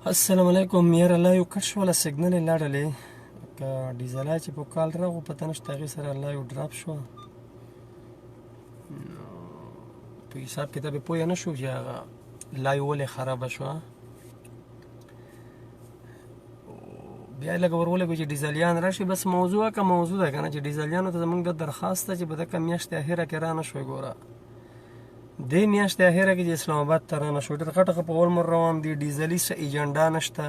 السلام علیکم. یاره الله یو کټ شوله سیګنل یې لاړلې که ډیزله چې په کال راغو پته نشته هغې سره الله یو ډراپ شوه په حساب کتاب یې پوه نه شو چې هغه لایو ولې خرابه شوه بیا یې لږه ور ولګو چې ډیزلیان راشي بس موضوع که موضوع ده که نه چې ډیزلیانو ته زموږ د درخواست ده چې په دغه میاشتې اخره کې را نه شوی ګوره دې میاشتې اخره کې چې اسلام آباد ته رانه شو ډېر غټ په ولمر روان دي ډیزلي څه ایجنډا نشته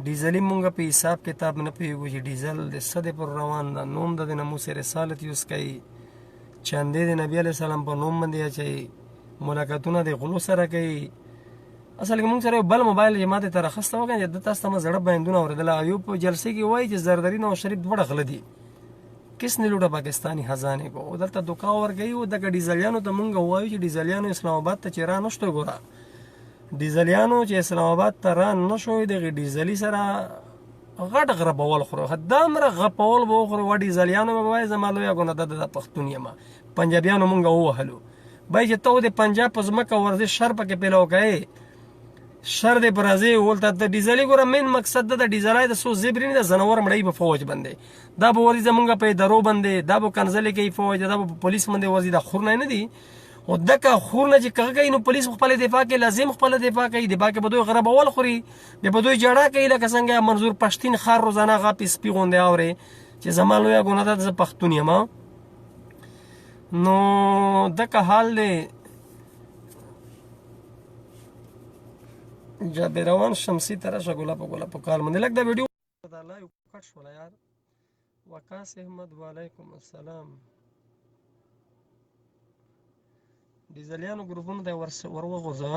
ډیزلي مونږ په حساب کتاب نه پوهېږو چې ډیزل د څه دی پر روان ده نوم د ناموس رسالت یوز کوي چندې د نبي علیه السلام په نوم باندې اچوي ملاقاتونه د غلو سره کوي اصل کې مونږ سره یو بل موبایل چې ما ته ته راخسته وکړه چې د تاسو ته مې زړه بیندونه اورېدله ایوب په جلسې کې وایي چې زردري نواز شریف دواړه غله دي کس نے لوٹا پاکستانی خزانه کو دلته دوکا ورګي او د ډیزلیانو ته مونږ وایو چې ډیزلیانو اسلام آباد ته چیرې نشته ګوره ډیزلیانو چې اسلام آباد ته را نشوي د ډیزلی سره غټ غربول خورو خدامره غپول به خورو و ډیزلیانو به وایي زما لویه ګونه د پښتون یم پنجابیانو مونږ ووهلو بای چې ته د پنجاب په ځمکه ورځې شر پکې پیلو کوي شر دی برازي ولته د ډیزلي ګوره مین مقصد د ډیزلای د سو زبرین د زنور مړی په فوج باندې دا به ورځ زمونږ په درو باندې دا به کنځلې کوي فوج دا به پولیس باندې ورځي د خور نه دي او دغه خور نه چې کوي نو پولیس خپل دفاع کوي لازم خپل دفاع کوي د باکه بده غرب اول خوري د بده جړه کوي لکه څنګه منظور پښتين خار روزانه غاپي سپي غونډه اوري چې زمالو یا ګونه د پښتون یم نو دغه حال دی جابروان شمسی تراشه ګولا په کال باندې لګ دا ویډیو دا الله یو کټ شولا یار وقاص احمد وعلیکم السلام ډیزلیانو ګروپونو ته ورغوځه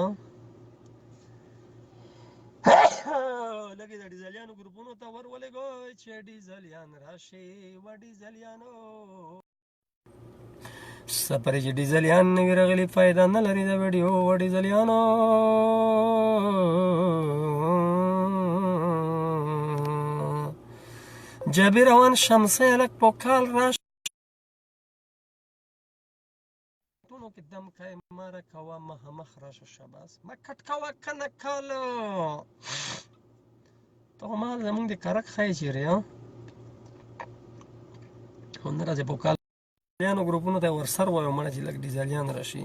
لګي د ډیزلیانو ګروپونو ته ورولګو چې ډیزلیان راشي و ډیزلیانو سپری چې ډیزلیان نوی رغلی فایده نه لري دا ویډیو و ډیزلیانو جابر روان شمسه لک په کال راش ټولو کې دم کای ماره کوا مخ راشه شباس ما کټ کوا کنه کالو ته ما زمونږ د کرک خای چیرې ها هنر راځي په کال ډیزلیانو ګروپونو ته ورسر وایو مړه چې لږ ډیزلیان راشي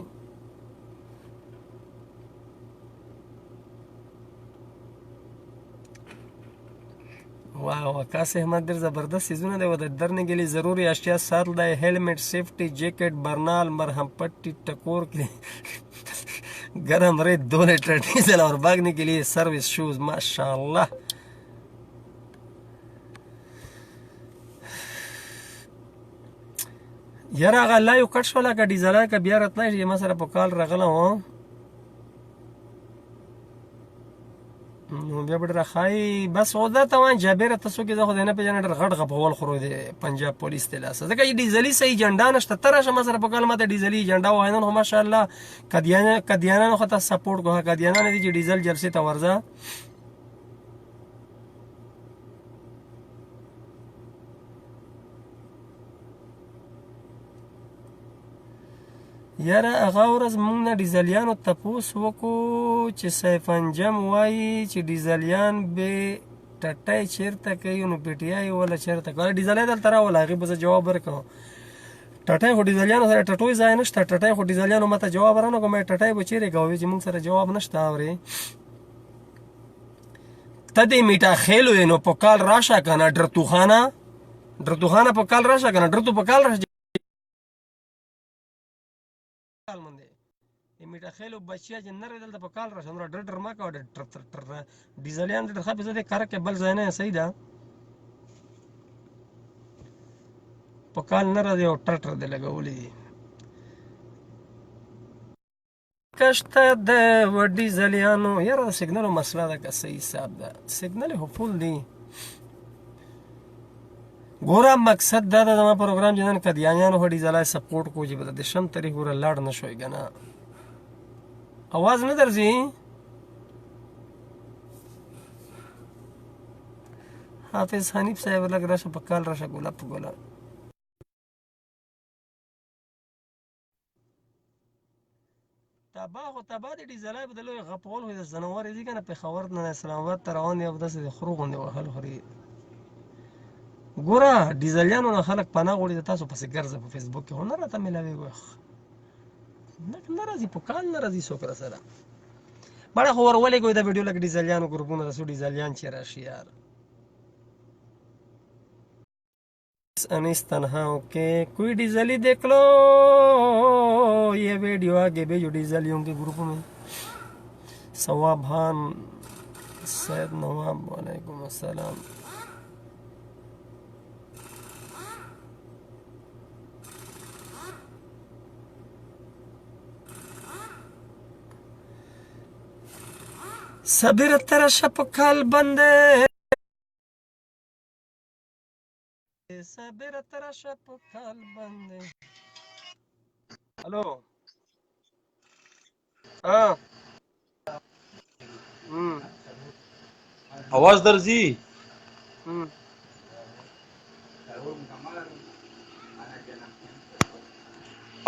واو وقاص احمد ډېر زبردست سیزونه دی و د درنې ګلي ضروري اشیا ساتل دی هیلمټ سیفټي جیکټ برنال مرهم پट्टी टकोर के लिए गरम रेत 2 लीटर डीजल और भागने के लिए सर्विस शूज माशाल्लाह یاره هغه الله یو کټ شوله که ډیزلی که بیا راتلی شي ما سره په کال راغله وه نو بیا به ډېره ښایي بس خو دا ته وایم جابره ته څوک یې زه خو دی نه پېژنم ډېر غټ غپول خورو د پنجاب پولیس د لاسه ځکه چې ډیزلي څه ایجنډا نشته ته راشه ما سره په کال ما ته ډیزلي ایجنډا ووایي نن خو ماشاءالله قادیانانو خو ته سپورټ کوه قادیانان دي چې ډیزل جلسې ته ورځه یاره هغه ورځ مونږ نه ډیزلیانو تپوس وکړو چې سیف انجم وایي چې ډیزلیان به ټټی چېرته کوي نو پی ټي آی ولا چېرته کوي ډیزلی دلته راوله هغې به زه جواب ورکړم ټټی خو ډیزلیانو سره ټټوی ځای نشته ټټی خو ډیزلیانو ما ته جواب رانه کوم ټټی به چېرې کوي چې مونږ سره جواب نشته اورې ته دې میټا خیلو یې نو په کال راشه که نه ډرتوخانه په کال راشه که نه ډرتو په کال راشه میټا خیلو بچیا چې نه دلته په کال راشه نور ډر ما کوه ډیزلیان ډېر ښه زه دې کاره کې بل ځای نه صحیح ده په کال نه راځي او ټرټر دې لګولی دي کشته د و ډیزلیانو یاره د سیګنلو مسله ده که صحیح حساب ده سیګنل یې خو فول دي ګوره مقصد دا ده زما پروګرام چې نن قادیانیانو خو ډیزلی سپورټ کوو چې به د شم تاریخ ګوره لاړ نه شوی که نه आवाज न दर्जी हाफिज हनीफ साहेब लग रहा पक्काल रशा गोला गोला तबाह تبا د ډیزلای په د لوی غپول خو د ځناور دي که نه پېښور نه اسلام آباد ته روان دي او داسې د خرو غوندې وهل خوري ګوره ډیزلیانو نه خلک پناه غواړي د تاسو پسې ګرځه په فیسبوک کې خو نه راته میلاوېږي نه راځي په کال نه راځي څوک را سره بڑا خو ور ولېږئ دا ویډیو لکه ډیزلیانو ګروپونه د څو ډیزلیان چې راشي یار انیس تنہا اوکے کوئی ڈیزلی دیکھ لو یہ ویڈیو آگے بھیجو ڈیزلیوں کے گروپ میں ثواب خان سید نواب وعلیکم السلام صبر ترا شپ کال بندے صبر ترا شپ کال بندے ہلو ہاں आवाज درځي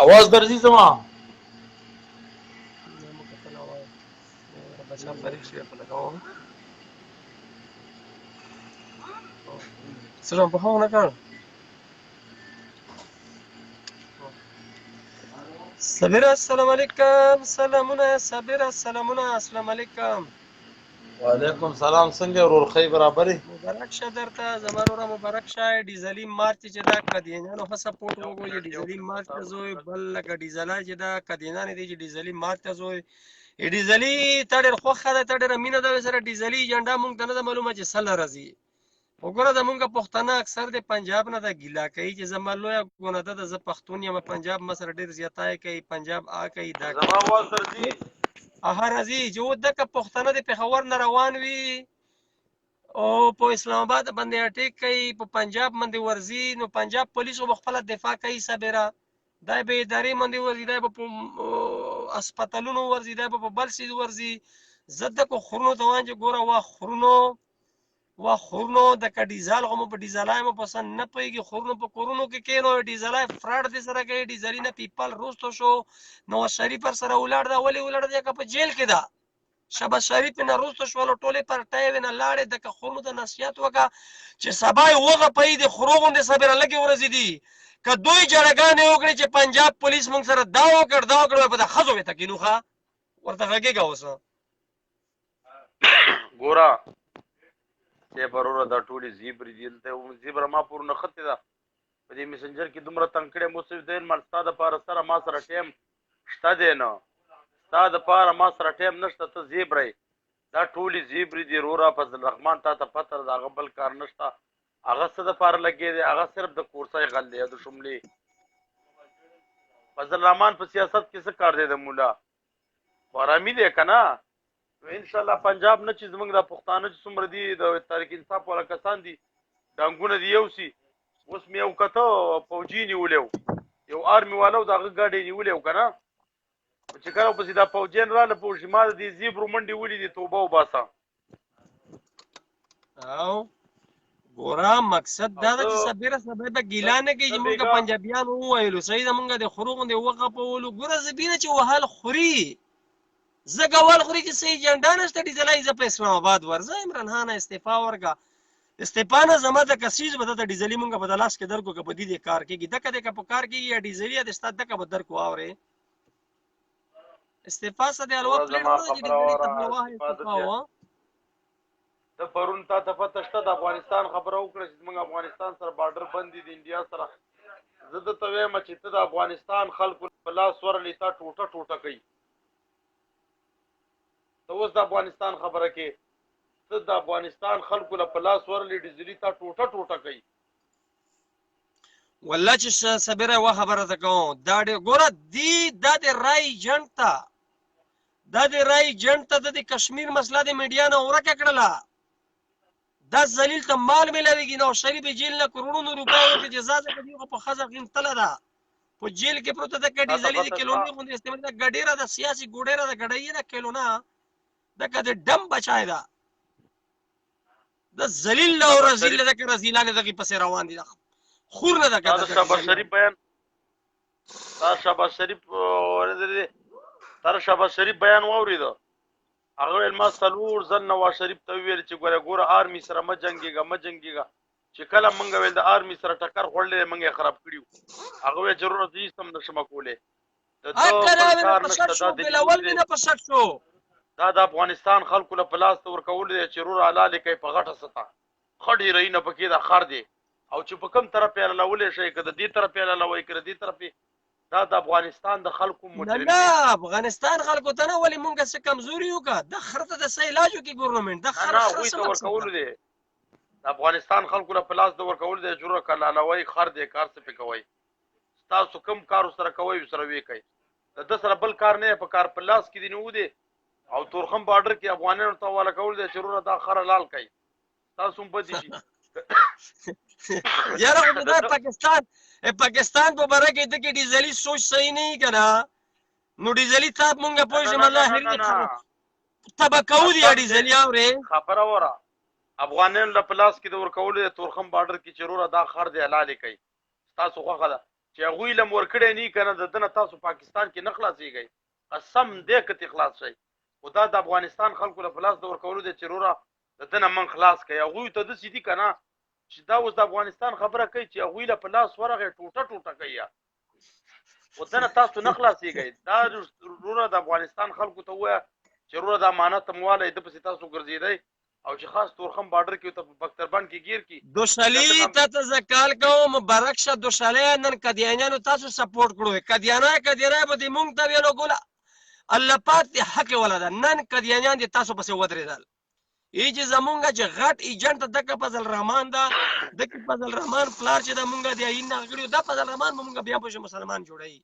आवाज درځي زما بچا فریق شوی په لګاو سلام په خو نه کړ صبر السلام علیکم سلامونه صبر السلام علیکم وعلیکم السلام څنګه ورور خی برابرې مبارک شه درته زما وروره مبارک شه ډیزلی مارچ چې دا قدینانو ښه سپورټ وکړو ډیزلی مارچ ته زوی بل لکه ډیزلا چې دا قدینان دي چې ډیزلی مارچ ته زوی ډیزلی تا ډېر خوښه ده تا ډېره مینه ده سره ډیزلی ایجنډا مونږ ته نه ده معلومه چې سله راځي وګوره زمونږ پښتانه اکثر د پنجاب نه ده ګیله کوي چې زما لویه ګناه ده زه پښتون یم پنجاب ما سره ډېر زیاتی کوي پنجاب کوي دا زما आवाज درځي راځي چې و دکه پښتانه د پېښور نه روان وي او په اسلام آباد باندې اټیک کوي په پنجاب باندې ورځي نو پنجاب پولیسو به خپله دفاع کوي صبره دا به ادارې باندې ورځي دا به په هسپتالونو ورځي دا به په بل څیز ورځي زه دکو خرونو ته وایم چې ګوره وا خورونو د ډیزل غو په ډیزلای مو پسند نه پويږي خورونو په کورونو کې کینو ډیزلای فراډ دي سره کوي ډیزلی نه پیپل روستو شو نو شریف پر سره ولړ دا ولی ولړ دی که په جیل کې دا شبا شریف نه روستو شو ټوله پر ټای نه لاړې د خورونو ته نصیحت وکا چې سبا وغه پي د خروغون د صبر لګي ورزي دي که دوی جړګانې وکړي چې پنجاب پولیس موږ سره دا وکړ په د خزو ته کینوخه ورته غږیږه اوسه ګورا چې پروره دا ټولي زیبر دي ته زیبر ما پور نه خته دا په دې میسنجر کې دومره تنکړې مو څه دین مال ستاده پار سره ما سره ټیم شته دی نو ستاده پار ما سره ټیم نشته ته زیبرې دا ټولي زیبر دي رورا فضل الرحمن تا ته پتر دا غبل کار نشته هغه څه د پار لګي دی هغه صرف د کورسای غل دی د شملې فضل الرحمن په سیاست کې څه کار دی د مولا ورامي دی کنه ان شاء الله پنجاب نه چې زمونږ د پښتانه چې څومره دي د تاریخ انصاف ولا کسان دي ډنګونه دی یو سي اوس مې یو کته فوجي نیولیو یو آرمي والو دغه ګاډي نیولیو کنه چې کله په سیده فوجین را نه پوښي ما د زیبرو منډي ولې دي توبه وباسه او ګورا مقصد دا ده چې صبره د ګیلانه کې چې موږ پنجابیان وویلو صحیح ده موږ د خروغ دی وغه په ولو ګوره زبینه چې وهل خوري زګوال خوري چې صحیح جنډا نشته ډیزلای ز په اسلام آباد ورځه عمران خان استعفا ورکا استعفانه زما د کسیز به د ډیزلی مونږ په دلاس کې درکو په دې کار کې دغه د په کار کې یا ډیزلی د ستاد دغه به درکو اوره استعفا سده الوا پلیټ نه چې ډیزلی ته بلواه استعفا و ته پرون تا ته پته شته د افغانستان خبره وکړه چې موږ افغانستان سره بارډر بندي د انډیا سره زه د توې مچ ته د افغانستان خلکو په لاس ورلې تا ټوټه کوي ته اوس د افغانستان خبره کې ته د افغانستان خلکو له پلاس ورلې ډیزلی تا ټوټه کوي والله چې صبره و خبره ده کوم دا ګوره دی د رای جنتا د کشمیر مسله د میډیا نه ورکه کړله دا ذلیل ته مال ملويږي نو شریف جیل نه کروڑونو روپۍ ورته جزا ده کوي په خزه غنتله ده په جیل کې پروت ده کډي ذلیل کلونی غوندي استعمال ده ګډیره ده سیاسي ګډیره ده ګډی ده کلونه ده کده دم بچای ده د ذلیل او رذیل ده که رذیلانه دغه پس روان دي خور نه ده کده شاباش شریف بیان شاباش شریف ورته تر شهباز شریف بیان واورېده هغه ویل ما څلور ځل نواز شریف ته وویل چې ګوره آرمي سره مه جنګېږه چې کله موږ ویل د آرمي سره ټکر خوړلی موږ یې خراب کړي وو هغه ویل ضرورت هېڅ هم نشم کولی د ده بل کار نشته دا د افغانستان خلکو له په لاس ته ورکولو دی چې وروره حلالې کوي په غټه سطح ښه ډېرۍ نه پکې دا خر دی او چې په کوم طرف یې حلالولی شئ که د دې طرف یې حلالوئ که د دې طرف یې دا د افغانستان د خلکو مجرم نه افغانستان خلکو ته نه ولې مونږ څه کمزوري وکړه د خر ته د څه علاج وکړي ګورنمنټ د خر هغوی ته ورکولو دی د افغانستان خلکو له په لاس د ورکولو دی جوړه که حلالوئ خر دی کار څه پې کوئ ستاسو کوم کار ورسره کوئ ورسره ویې کوئ د ده سره بل کار نه په کار په لاس کې دی نیو دی او تورخم بارډر کې افغانانو ته حواله کول دی چې وروره دا خر حلال کوي تاسو هم پدې شي یاره خو دا پاکستان په باره کې د کې ډیزلي سوچ صحیح نه وي که نه نو ډیزلي صاحب مونږ پوه شم الله تبه کوو دي ډیزلي اورې خبره وره افغانانو له په لاس کې د ورکولو د تورخم بارډر کې چې وروره دا خر دی حلالې کوي ستاسو خوښه ده چې هغوی له م ورکړی نه وي که نه د ده نه تاسو پاکستان کې نه خلاصېږئ قسم دی که ترې خلاص شئ خو دا د افغانستان خلکو له په لاس د ورکولو دی چې وروره د ده نه من خلاص کوي هغوی ته داسې دي که نه چې دا اوس د افغانستان خبره کوي چې هغوی له په لاس ورغی ټوټه کوي خو ده نه تاسو نه خلاصېږئ دا وروره د افغانستان خلکو ته ووایه چې وروره د امانت م والی ده پسې تاسو ګرځېدئ او چې خاص تورخم بارډر کې ته په بختربند کې ګیر کی دوشالي ته زه کال کوم مبارک شه دوشالي نن قدیانیانو تاسو سپورټ کړو قدیانای به دې مونږ ته ویلو ګوله الله پاک دې حق ولا ده نن قدیانیان دې تاسو پسې ودرېدل ای چې زمونږ چې غټ ایجنټ دغه فضل الرحمن ده دغه فضل الرحمن پلار چې د مونږ دی عین نغړو د فضل الرحمن مونږ بیا په مسلمان جوړی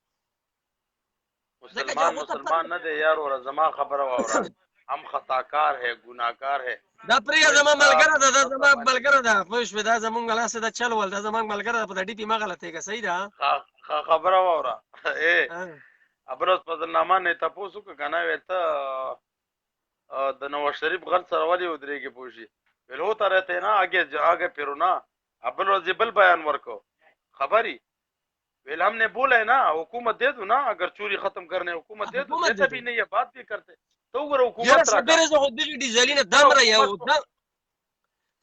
مسلمان نه دی یار ور زما خبره واوره هم خطاکار ہے گناهکار ہے دا پرې زما ملګری ده دا زما ملګری ده پوه شوې دا زمونږ لاسه د چل ول دا زما ملګری ده په ډي پی ما غلطېږه صحیح ده خبره واوره ابروز فضل الرحمن نه تاسو که کنه وته د نواز شریف غل سره ولې ودرېږي پوه شي ویل ہوتا رہتے نا آگے پھرو نا ابل روز بل بیان ورکو خبری ویل ہم نے بولا ہے نا حکومت دے دو نا اگر چوری ختم کرنے حکومت دے دو ایسا بھی نہیں ہے بات بھی کرتے تو ګوره حکومت صبره زه خو دغې ډیزلي نه دم را یو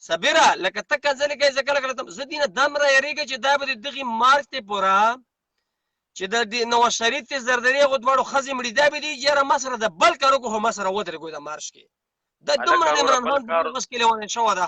صبره لکه ته کنځلې کوې زه کله کله زه دې نه دم را یېرېږم چې دا به د دغې مارچ ته پوره چې د نواز شریف ته زردري هغو دواړو ښځې مړي دا به دي یاره ما سره د بل کار وکړو خو ما سره ودرېږو د مارچ کې دا دومره د عمران خان په بس کې لیونی شوې ده